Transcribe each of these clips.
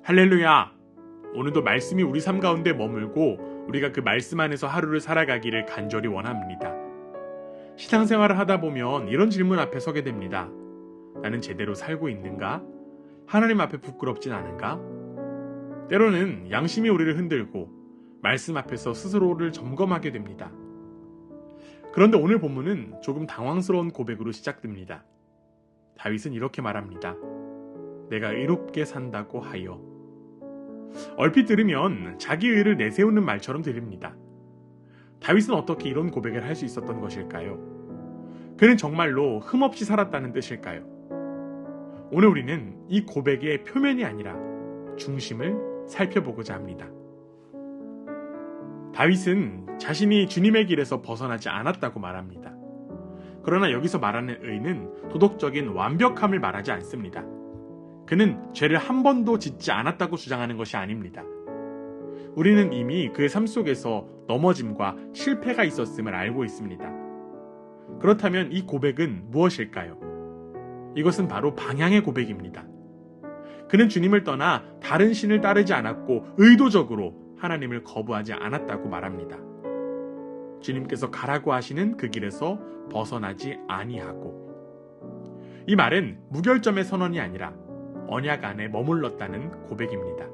할렐루야! 오늘도 말씀이 우리 삶 가운데 머물고 우리가 그 말씀 안에서 하루를 살아가기를 간절히 원합니다. 신앙생활을 하다 보면 이런 질문 앞에 서게 됩니다. 나는 제대로 살고 있는가? 하나님 앞에 부끄럽진 않은가? 때로는 양심이 우리를 흔들고 말씀 앞에서 스스로를 점검하게 됩니다. 그런데 오늘 본문은 조금 당황스러운 고백으로 시작됩니다. 다윗은 이렇게 말합니다. 내가 의롭게 산다고 하여. 얼핏 들으면 자기 의를 내세우는 말처럼 들립니다. 다윗은 어떻게 이런 고백을 할 수 있었던 것일까요? 그는 정말로 흠없이 살았다는 뜻일까요? 오늘 우리는 이 고백의 표면이 아니라 중심을 살펴보고자 합니다. 다윗은 자신이 주님의 길에서 벗어나지 않았다고 말합니다. 그러나 여기서 말하는 의는 도덕적인 완벽함을 말하지 않습니다. 그는 죄를 한 번도 짓지 않았다고 주장하는 것이 아닙니다. 우리는 이미 그의 삶 속에서 넘어짐과 실패가 있었음을 알고 있습니다. 그렇다면 이 고백은 무엇일까요? 이것은 바로 방향의 고백입니다. 그는 주님을 떠나 다른 신을 따르지 않았고 의도적으로 하나님을 거부하지 않았다고 말합니다. 주님께서 가라고 하시는 그 길에서 벗어나지 아니하고. 이 말은 무결점의 선언이 아니라 언약 안에 머물렀다는 고백입니다.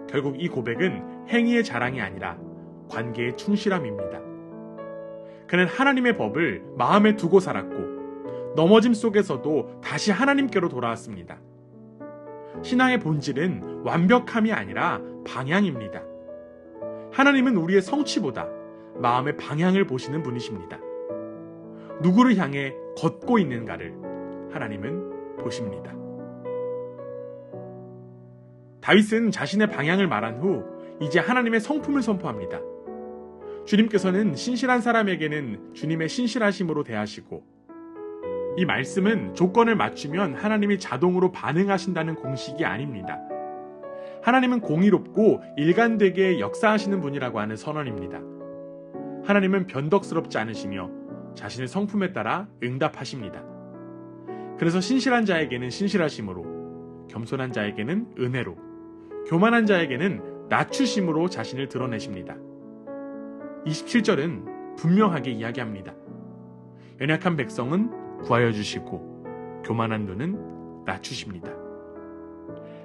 결국 이 고백은 행위의 자랑이 아니라 관계의 충실함입니다. 그는 하나님의 법을 마음에 두고 살았고 넘어짐 속에서도 다시 하나님께로 돌아왔습니다. 신앙의 본질은 완벽함이 아니라 방향입니다. 하나님은 우리의 성취보다 마음의 방향을 보시는 분이십니다. 누구를 향해 걷고 있는가를 하나님은 보십니다. 다윗은 자신의 방향을 말한 후 이제 하나님의 성품을 선포합니다. 주님께서는 신실한 사람에게는 주님의 신실하심으로 대하시고, 이 말씀은 조건을 맞추면 하나님이 자동으로 반응하신다는 공식이 아닙니다. 하나님은 공의롭고 일관되게 역사하시는 분이라고 하는 선언입니다. 하나님은 변덕스럽지 않으시며 자신의 성품에 따라 응답하십니다. 그래서 신실한 자에게는 신실하심으로, 겸손한 자에게는 은혜로, 교만한 자에게는 낮추심으로 자신을 드러내십니다. 27절은 분명하게 이야기합니다. 연약한 백성은 구하여 주시고 교만한 눈은 낮추십니다.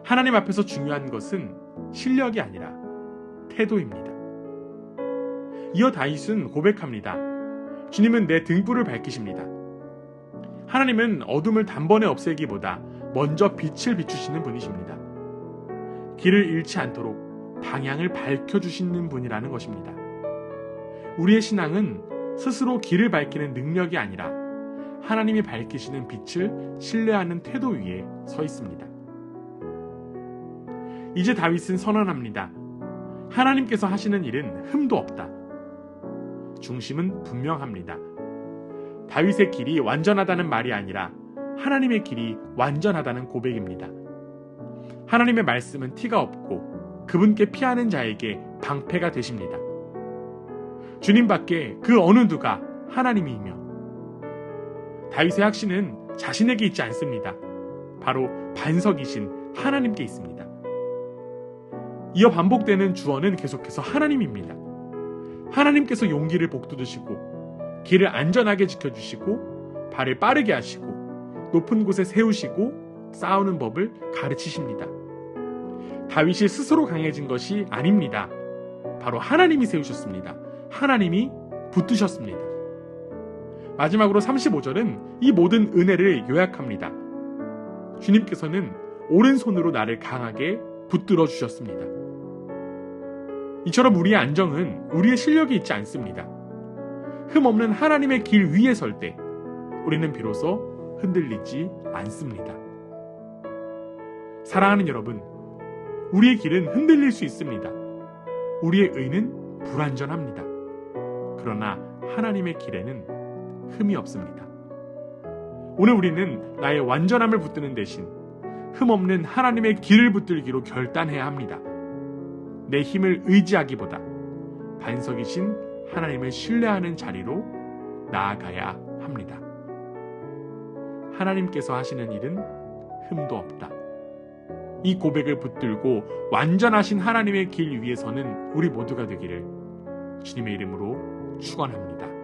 하나님 앞에서 중요한 것은 실력이 아니라 태도입니다. 이어 다윗은 고백합니다. 주님은 내 등불을 밝히십니다. 하나님은 어둠을 단번에 없애기보다 먼저 빛을 비추시는 분이십니다. 길을 잃지 않도록 방향을 밝혀주시는 분이라는 것입니다. 우리의 신앙은 스스로 길을 밝히는 능력이 아니라 하나님이 밝히시는 빛을 신뢰하는 태도 위에 서 있습니다. 이제 다윗은 선언합니다. 하나님께서 하시는 일은 흠도 없다. 중심은 분명합니다. 다윗의 길이 완전하다는 말이 아니라 하나님의 길이 완전하다는 고백입니다. 하나님의 말씀은 티가 없고 그분께 피하는 자에게 방패가 되십니다. 주님밖에 그 어느 누가 하나님이며, 다윗의 확신은 자신에게 있지 않습니다. 바로 반석이신 하나님께 있습니다. 이어 반복되는 주어는 계속해서 하나님입니다. 하나님께서 용기를 복돋으시고 길을 안전하게 지켜주시고 발을 빠르게 하시고 높은 곳에 세우시고 싸우는 법을 가르치십니다. 다윗이 스스로 강해진 것이 아닙니다. 바로 하나님이 세우셨습니다. 하나님이 붙드셨습니다. 마지막으로 35절은 이 모든 은혜를 요약합니다. 주님께서는 오른손으로 나를 강하게 붙들어 주셨습니다. 이처럼 우리의 안정은 우리의 실력이 있지 않습니다. 흠없는 하나님의 길 위에 설 때 우리는 비로소 흔들리지 않습니다. 사랑하는 여러분, 우리의 길은 흔들릴 수 있습니다. 우리의 의는 불완전합니다. 그러나 하나님의 길에는 흠이 없습니다. 오늘 우리는 나의 완전함을 붙드는 대신 흠없는 하나님의 길을 붙들기로 결단해야 합니다. 내 힘을 의지하기보다 반석이신 하나님을 신뢰하는 자리로 나아가야 합니다. 하나님께서 하시는 일은 흠도 없다. 이 고백을 붙들고 완전하신 하나님의 길 위에서는 우리 모두가 되기를 주님의 이름으로 축원합니다.